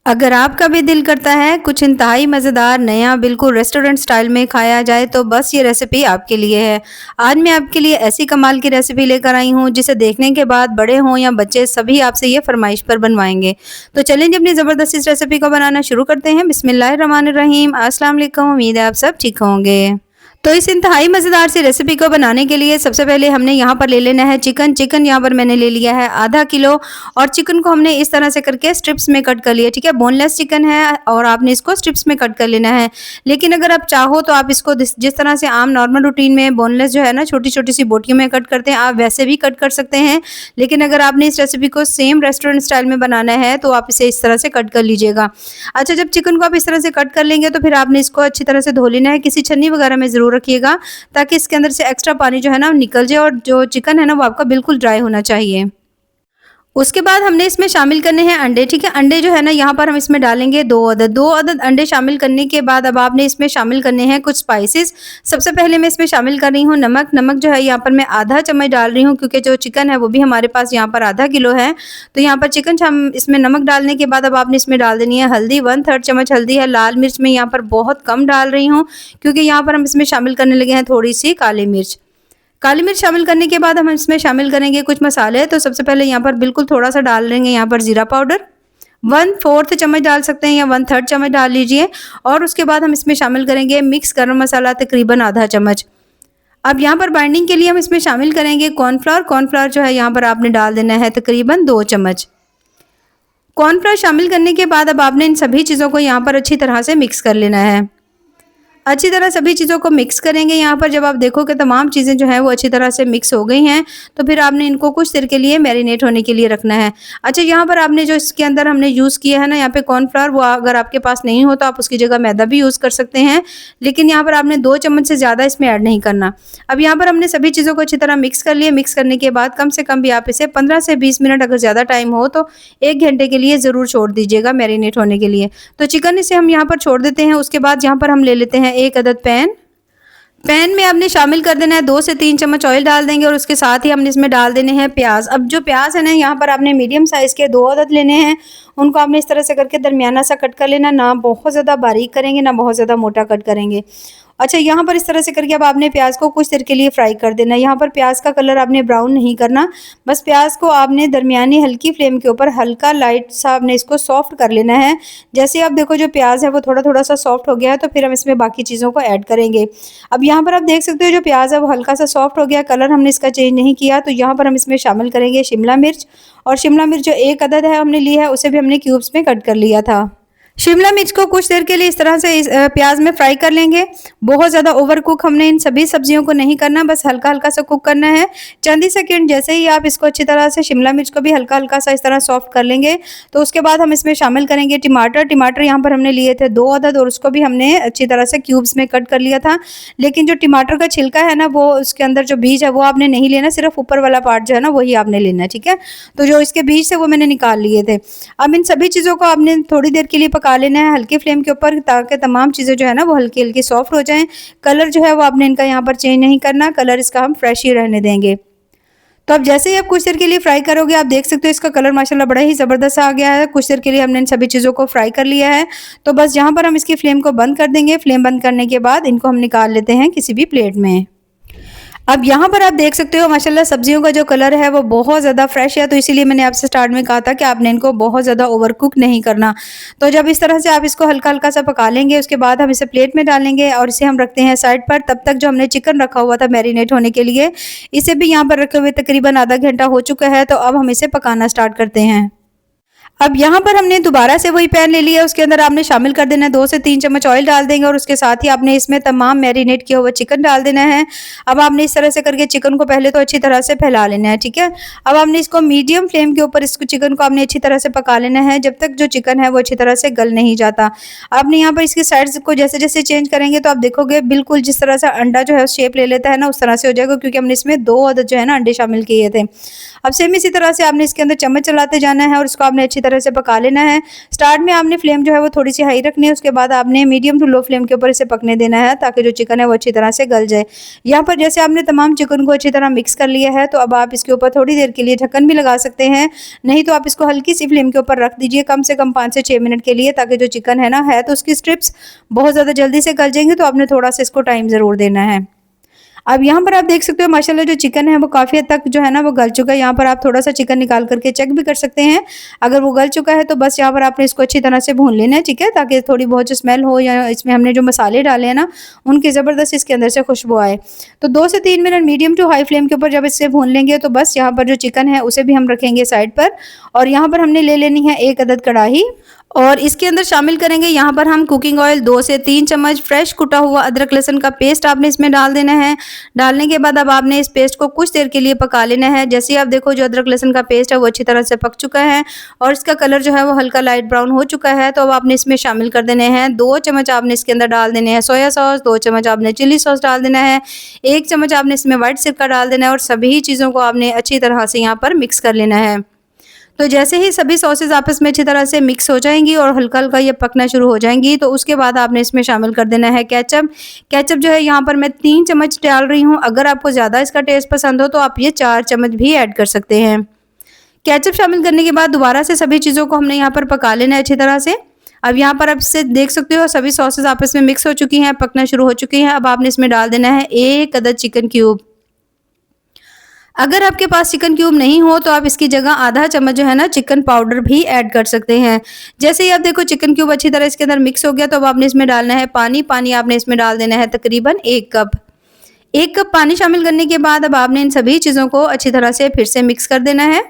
अगर आपका भी दिल करता है कुछ इंतहाई मज़ेदार नया बिल्कुल रेस्टोरेंट स्टाइल में खाया जाए तो बस ये रेसिपी आपके लिए है। आज मैं आपके लिए ऐसी कमाल की रेसिपी लेकर आई हूँ जिसे देखने के बाद बड़े हों या बच्चे सभी आपसे ये फरमाइश पर बनवाएंगे। तो चलें जी अपनी ज़बरदस्त इस रेसिपी को बनाना शुरू करते हैं। बिस्मिल्लाहिर्रहमानिर्रहीम। अस्सलाम वालेकुम। उम्मीद है आप सब ठीक होंगे। तो इस इंतहाई मज़ेदार सी रेसिपी को बनाने के लिए सबसे पहले हमने यहाँ पर ले लेना है चिकन यहाँ पर मैंने ले लिया है आधा किलो। और चिकन को हमने इस तरह से करके स्ट्रिप्स में कट कर लिया, ठीक है। बोनलेस चिकन है और आपने इसको स्ट्रिप्स में कट कर लेना है। लेकिन अगर आप चाहो तो आप इसको जिस तरह से आम नॉर्मल रूटीन में बोनलेस जो है ना छोटी छोटी सी बोटियों में कट करते हैं, आप वैसे भी कट कर सकते हैं। लेकिन अगर आपने इस रेसिपी को सेम रेस्टोरेंट स्टाइल में बनाना है तो आप इसे इस तरह से कट कर लीजिएगा। अच्छा, जब चिकन को आप इस तरह से कट कर लेंगे तो फिर आपने इसको अच्छी तरह से धो लेना है। किसी छन्नी वगैरह में ज़रूर रखिएगा ताकि इसके अंदर से एक्स्ट्रा पानी जो है ना निकल जाए और जो चिकन है ना वो आपका बिल्कुल ड्राई होना चाहिए। उसके बाद हमने इसमें शामिल करने हैं अंडे, ठीक है। अंडे जो है ना यहाँ पर हम इसमें डालेंगे 2 अदद अंडे शामिल करने के बाद अब आपने इसमें शामिल करने हैं कुछ स्पाइसेस। सबसे पहले मैं इसमें शामिल कर रही हूँ नमक जो है यहाँ पर मैं आधा चम्मच डाल रही हूँ क्योंकि जो चिकन है वो भी हमारे पास यहाँ पर आधा किलो है। तो यहाँ पर चिकन हम इसमें नमक डालने के बाद अब आपने इसमें डाल देनी है हल्दी, 1/3 चम्मच हल्दी है। लाल मिर्च मैं यहाँ पर बहुत कम डाल रही हूँ क्योंकि यहाँ पर हम इसमें शामिल करने लगे हैं थोड़ी सी काली मिर्च शामिल करने के बाद हम इसमें शामिल करेंगे कुछ मसाले। तो सबसे पहले यहाँ पर बिल्कुल थोड़ा सा डाल लेंगे यहाँ पर जीरा पाउडर, 1/4 चम्मच डाल सकते हैं या 1/3 चम्मच डाल लीजिए। और उसके बाद हम इसमें शामिल करेंगे मिक्स गरम मसाला तकरीबन आधा चम्मच। अब यहाँ पर बाइंडिंग के लिए हम इसमें शामिल करेंगे कॉर्नफ्लावर जो है यहाँ पर आपने डाल देना है तकरीबन 2 चम्मच। कॉर्नफ्लावर शामिल करने के बाद अब आपने इन सभी चीज़ों को यहाँ पर अच्छी तरह से मिक्स कर लेना है। अच्छी तरह सभी चीज़ों को मिक्स करेंगे। यहाँ पर जब आप देखो कि तमाम चीज़ें जो हैं वो अच्छी तरह से मिक्स हो गई हैं तो फिर आपने इनको कुछ देर के लिए मैरिनेट होने के लिए रखना है। अच्छा, यहाँ पर आपने जो इसके अंदर हमने यूज़ किया है ना यहाँ पे कॉर्नफ्लावर, वो अगर आपके पास नहीं हो तो आप उसकी जगह मैदा भी यूज़ कर सकते हैं। लेकिन यहाँ पर आपने 2 चम्मच से ज़्यादा इसमें ऐड नहीं करना। अब यहाँ पर हमने सभी चीज़ों को अच्छी तरह मिक्स कर लिया। मिक्स करने के बाद कम से कम भी आप इसे 15 से 20 मिनट, अगर ज़्यादा टाइम हो तो 1 घंटे के लिए ज़रूर छोड़ दीजिएगा मैरिनेट होने के लिए। तो चिकन इसे हम यहाँ पर छोड़ देते हैं। उसके बाद यहाँ पर हम ले लेते हैं 1 अदद पैन में आपने शामिल कर देना है 2 से 3 चम्मच ऑयल डाल देंगे और उसके साथ ही हमने इसमें डाल देने हैं प्याज। अब जो प्याज है ना यहाँ पर आपने मीडियम साइज़ के 2 अदद लेने हैं। उनको आपने इस तरह से करके दरमियाना सा कट कर लेना, ना बहुत ज़्यादा बारीक करेंगे ना बहुत ज़्यादा मोटा कट करेंगे। अच्छा, यहाँ पर इस तरह से करके अब आपने प्याज को कुछ देर के लिए फ्राई कर देना। यहाँ पर प्याज का कलर आपने ब्राउन नहीं करना, बस प्याज को आपने दरमियानी हल्की फ्लेम के ऊपर हल्का लाइट सा आपने इसको सॉफ्ट कर लेना है। जैसे आप देखो जो प्याज है वो थोड़ा सा सॉफ्ट हो गया है तो फिर हम इसमें बाकी चीज़ों को ऐड करेंगे। अब यहाँ पर आप देख सकते हो जो प्याज है वो हल्का सा सॉफ्ट हो गया, कलर हमने इसका चेंज नहीं किया। तो यहाँ पर हम इसमें शामिल करेंगे शिमला मिर्च। और शिमला मिर्च जो 1 अदद है हमने ली है उसे भी हमने क्यूब्स में कट कर लिया था। शिमला मिर्च को कुछ देर के लिए इस तरह से प्याज में फ्राई कर लेंगे। बहुत ज़्यादा ओवर कुक हमने इन सभी सब्जियों को नहीं करना, बस हल्का हल्का सा कुक करना है। चंद ही सेकंड जैसे ही आप इसको अच्छी तरह से शिमला मिर्च को भी हल्का हल्का सा इस तरह सॉफ्ट कर लेंगे तो उसके बाद हम इसमें शामिल करेंगे टमाटर यहाँ पर हमने लिए थे 2 अदद और उसको भी हमने अच्छी तरह से क्यूब्स में कट कर लिया था। लेकिन जो टमाटर का छिलका है ना वो उसके अंदर जो बीज है वो आपने नहीं लेना, सिर्फ ऊपर वाला पार्ट जो है ना वही आपने लेना है, ठीक है। तो जो इसके बीज थे वो मैंने निकाल लिए थे। अब इन सभी चीज़ों को आपने थोड़ी देर के लिए पका लेना है हल्की फ्लेम के ऊपर ताकि तमाम चीज़ें जो है ना वो हल्की हल्की सॉफ्ट हो जाएं। कलर जो है वो आपने इनका यहाँ पर चेंज नहीं करना, कलर इसका हम फ्रेश ही रहने देंगे। तो अब जैसे ही आप कुछ देर के लिए फ्राई करोगे आप देख सकते हो इसका कलर माशाल्लाह बड़ा ही ज़बरदस्त आ गया है। कुछ देर के लिए हमने इन सभी चीज़ों को फ्राई कर लिया है। तो बस यहाँ पर हम इसकी फ्लेम को बंद कर देंगे। फ्लेम बंद करने के बाद इनको हम निकाल लेते हैं किसी भी प्लेट में। अब यहाँ पर आप देख सकते हो माशाल्लाह सब्जियों का जो कलर है वो बहुत ज़्यादा फ्रेश है। तो इसीलिए मैंने आपसे स्टार्ट में कहा था कि आपने इनको बहुत ज़्यादा ओवर कुक नहीं करना। तो जब इस तरह से आप इसको हल्का हल्का सा पका लेंगे उसके बाद हम इसे प्लेट में डालेंगे और इसे हम रखते हैं साइड पर। तब तक जो हमने चिकन रखा हुआ था मैरिनेट होने के लिए, इसे भी यहाँ पर रखे हुए तकरीबन आधा घंटा हो चुका है। तो अब हम इसे पकाना स्टार्ट करते हैं। अब यहाँ पर हमने दोबारा से वही पैन ले लिया, उसके अंदर आपने शामिल कर देना है 2 से 3 चम्मच ऑयल डाल देंगे और उसके साथ ही आपने इसमें तमाम मैरिनेट किया हुआ चिकन डाल देना है। अब आपने इस तरह से करके चिकन को पहले तो अच्छी तरह से फैला लेना है, ठीक है। अब आपने इसको मीडियम फ्लेम के ऊपर इसको चिकन को आपने अच्छी तरह से पका लेना है जब तक जो चिकन है वो अच्छी तरह से गल नहीं जाता। आपने यहाँ पर इसकी साइड्स को जैसे जैसे चेंज करेंगे तो आप देखोगे बिल्कुल जिस तरह से अंडा जो है शेप ले लेता है ना उस तरह से हो जाएगा, क्योंकि हमने इसमें 2 अदद जो है ना अंडे शामिल किए थे। अब सेम इसी तरह से आपने इसके अंदर चम्मच चलाते जाना है और इसको आपने अच्छी तरह से पका लेना है। स्टार्ट में आपने फ्लेम जो है वो थोड़ी सी हाई रखनी है, उसके बाद आपने मीडियम टू लो फ्लेम के ऊपर इसे पकने देना है ताकि जो चिकन है वो अच्छी तरह से गल जाए। यहाँ पर जैसे आपने तमाम चिकन को अच्छी तरह मिक्स कर लिया है, तो अब आप इसके ऊपर थोड़ी देर के लिए ढक्कन भी लगा सकते हैं, नहीं तो आप इसको हल्की सी फ्लेम के ऊपर रख दीजिए कम से कम 5 से 6 मिनट के लिए, ताकि जो चिकन है ना है तो उसकी स्ट्रिप्स बहुत ज़्यादा जल्दी से गल जाएंगे, तो आपने थोड़ा सा इसको टाइम ज़रूर देना है। अब यहाँ पर आप देख सकते हो माशाल्लाह जो चिकन है वो काफ़ी हद तक जो है ना वो गल चुका है। यहाँ पर आप थोड़ा सा चिकन निकाल करके चेक भी कर सकते हैं। अगर वो गल चुका है तो बस यहाँ पर आपने इसको अच्छी तरह से भून लेना है, ठीक है, ताकि थोड़ी बहुत जो स्मेल हो या इसमें हमने जो मसाले डाले हैं ना उनकी ज़बरदस्त इसके अंदर से खुशबू आए। तो 2 से 3 minute medium to high flame के ऊपर जब इससे भून लेंगे तो बस यहाँ पर जो चिकन है उसे भी हम रखेंगे साइड पर, और यहाँ पर हमने ले लेनी है 1 अदद कढ़ाई, और इसके अंदर शामिल करेंगे यहाँ पर हम कुकिंग ऑयल 2 से 3 चम्मच, फ्रेश कुटा हुआ अदरक लहसुन का पेस्ट आपने इसमें डाल देना है। डालने के बाद अब आपने इस पेस्ट को कुछ देर के लिए पका लेना है। जैसे ही आप देखो जो अदरक लहसुन का पेस्ट है वो अच्छी तरह से पक चुका है और इसका कलर जो है वो हल्का लाइट ब्राउन हो चुका है, तो अब आपने इसमें शामिल कर देने हैं 2 चम्मच आपने इसके अंदर डाल देने हैं सोया सॉस, 2 चम्मच आपने चिली सॉस डाल देना है, 1 चम्मच आपने इसमें व्हाइट सिरका डाल देना है, और सभी चीज़ों को आपने अच्छी तरह से यहाँ पर मिक्स कर लेना है। तो जैसे ही सभी सॉसेज आपस में अच्छी तरह से मिक्स हो जाएंगी और हल्का हल्का ये पकना शुरू हो जाएंगी, तो उसके बाद आपने इसमें शामिल कर देना है केचप। केचप जो है यहाँ पर मैं 3 चम्मच डाल रही हूँ। अगर आपको ज़्यादा इसका टेस्ट पसंद हो तो आप ये 4 चम्मच भी ऐड कर सकते हैं। केचप शामिल करने के बाद दोबारा से सभी चीज़ों को हमने यहाँ पर पका लेना है अच्छी तरह से। अब यहाँ पर आप इससे देख सकते हो सभी सॉसेज आपस में मिक्स हो चुकी हैं, पकना शुरू हो चुकी हैं। अब आपने इसमें डाल देना है 1 अदद चिकन क्यूब। अगर आपके पास चिकन क्यूब नहीं हो तो आप इसकी जगह आधा चम्मच जो है ना चिकन पाउडर भी ऐड कर सकते हैं। जैसे ही आप देखो चिकन क्यूब अच्छी तरह इसके अंदर मिक्स हो गया, तो अब आपने इसमें डालना है पानी। पानी आपने इसमें डाल देना है तकरीबन 1 कप। 1 कप पानी शामिल करने के बाद अब आपने इन सभी चीज़ों को अच्छी तरह से फिर से मिक्स कर देना है।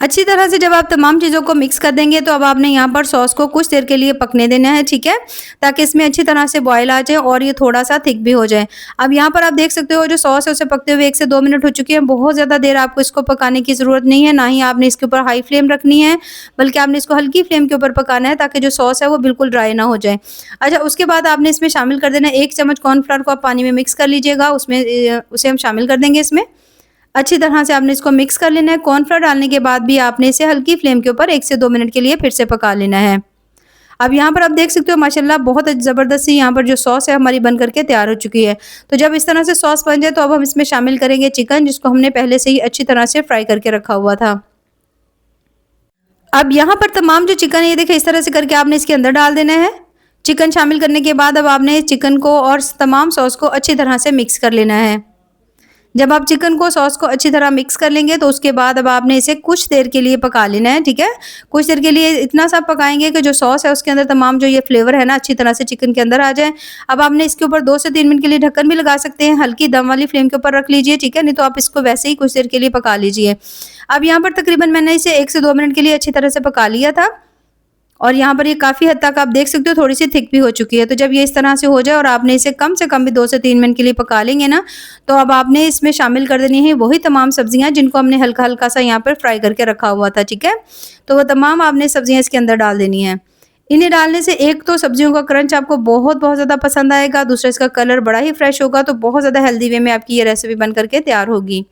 अच्छी तरह से जब आप तमाम चीज़ों को मिक्स कर देंगे तो अब आपने यहाँ पर सॉस को कुछ देर के लिए पकने देना है, ठीक है, ताकि इसमें अच्छी तरह से बॉयल आ जाए और ये थोड़ा सा थिक भी हो जाए। अब यहाँ पर आप देख सकते हो जो सॉस है उसे पकते हुए 1 से 2 मिनट हो चुके हैं। बहुत ज़्यादा देर आपको इसको पकाने की ज़रूरत नहीं है, ना ही आपने इसके ऊपर हाई फ्लेम रखनी है, बल्कि आपने इसको हल्की फ्लेम के ऊपर पकाना है ताकि जो सॉस है वो बिल्कुल ड्राई ना हो जाए। अच्छा, उसके बाद आपने इसमें शामिल कर देना है 1 चम्मच कॉर्नफ्लावर को आप पानी में मिक्स कर लीजिएगा, उसमें उसे हम शामिल कर देंगे इसमें। अच्छी तरह से आपने इसको मिक्स कर लेना है। कॉर्नफ्लोर डालने के बाद भी आपने इसे हल्की फ्लेम के ऊपर 1 से 2 मिनट के लिए फिर से पका लेना है। अब यहाँ पर आप देख सकते हो माशाल्लाह बहुत ज़बरदस्त सी यहाँ पर जो सॉस है हमारी बन करके तैयार हो चुकी है। तो जब इस तरह से सॉस बन जाए तो अब हम इसमें शामिल करेंगे चिकन, जिसको हमने पहले से ही अच्छी तरह से फ्राई करके रखा हुआ था। अब यहाँ पर तमाम जो चिकन है ये देखिए इस तरह से करके आपने इसके अंदर डाल देना है। चिकन शामिल करने के बाद अब आपने चिकन को और तमाम सॉस को अच्छी तरह से मिक्स कर लेना है। जब आप चिकन को सॉस को अच्छी तरह मिक्स कर लेंगे तो उसके बाद अब आपने इसे कुछ देर के लिए पका लेना है, ठीक है। कुछ देर के लिए इतना सा पकाएंगे कि जो सॉस है उसके अंदर तमाम जो ये फ्लेवर है ना अच्छी तरह से चिकन के अंदर आ जाए। अब आपने इसके ऊपर 2 से 3 मिनट के लिए ढक्कन भी लगा सकते हैं, हल्की दम वाली फ्लेम के ऊपर रख लीजिए, ठीक है, नहीं तो आप इसको वैसे ही कुछ देर के लिए पका लीजिए। अब यहाँ पर तकरीबन मैंने इसे 1 से 2 मिनट के लिए अच्छी तरह से पका लिया था और यहाँ पर ये काफ़ी हद तक आप देख सकते हो थोड़ी सी थिक भी हो चुकी है। तो जब ये इस तरह से हो जाए और आपने इसे कम से कम भी 2 से 3 मिनट के लिए पका लेंगे ना, तो अब आपने इसमें शामिल कर देनी है वही तमाम सब्जियां जिनको हमने हल्का हल्का सा यहाँ पर फ्राई करके रखा हुआ था, ठीक है। तो वो तमाम आपने सब्जियां इसके अंदर डाल देनी है। इन्हें डालने से एक तो सब्जियों का क्रंच आपको बहुत ज़्यादा पसंद आएगा, दूसरा इसका कलर बड़ा ही फ्रेश होगा, तो बहुत ज़्यादा हेल्दी वे में आपकी ये रेसिपी बन करके तैयार होगी।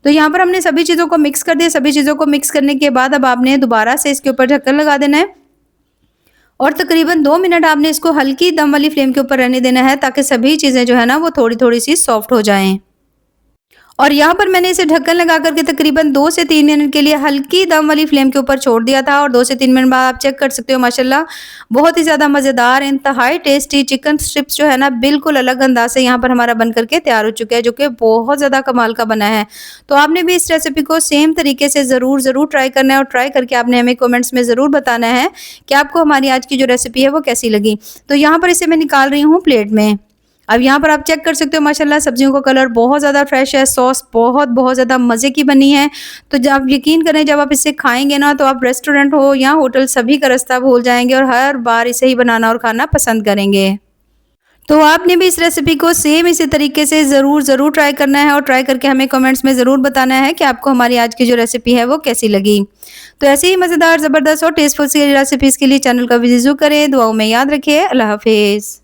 तो यहाँ पर हमने सभी चीज़ों को मिक्स कर दिया। सभी चीज़ों को मिक्स करने के बाद अब आपने दोबारा से इसके ऊपर ढक्कन लगा देना है और तकरीबन 2 मिनट आपने इसको हल्की दम वाली फ्लेम के ऊपर रहने देना है ताकि सभी चीज़ें जो है ना वो थोड़ी थोड़ी सी सॉफ्ट हो जाएं। और यहाँ पर मैंने इसे ढक्कन लगा करके तकरीबन 2 से 3 मिनट के लिए हल्की दम वाली फ्लेम के ऊपर छोड़ दिया था और 2 से 3 मिनट बाद आप चेक कर सकते हो माशाल्लाह बहुत ही ज़्यादा मज़ेदार इंतहाई टेस्टी चिकन स्ट्रिप्स जो है ना बिल्कुल अलग अंदाज से यहाँ पर हमारा बन करके तैयार हो चुका है, जो कि बहुत ज़्यादा कमाल का बना है। तो आपने भी इस रेसिपी को सेम तरीके से ज़रूर ट्राई करना है और ट्राई करके आपने हमें कमेंट्स में ज़रूर बताना है कि आपको हमारी आज की जो रेसिपी है वो कैसी लगी। तो यहाँ पर इसे मैं निकाल रही हूँ प्लेट में। अब यहाँ पर आप चेक कर सकते हो माशाल्लाह सब्जियों का कलर बहुत ज़्यादा फ्रेश है, सॉस बहुत ज़्यादा मज़े की बनी है। तो जब आप यकीन करें जब आप इसे खाएंगे ना तो आप रेस्टोरेंट हो या होटल सभी का रास्ता भूल जाएंगे और हर बार इसे ही बनाना और खाना पसंद करेंगे। तो आपने भी इस रेसिपी को सेम इसी तरीके से ज़रूर ट्राई करना है और ट्राई करके हमें कमेंट्स में ज़रूर बताना है कि आपको हमारी आज की जो रेसिपी है वो कैसी लगी। तो ऐसे ही मज़ेदार ज़बरदस्त और टेस्टफुल सी रेसिपीज़ के लिए चैनल का विजिट करें। दुआओं में याद रखिए। अल्लाह हाफिज़।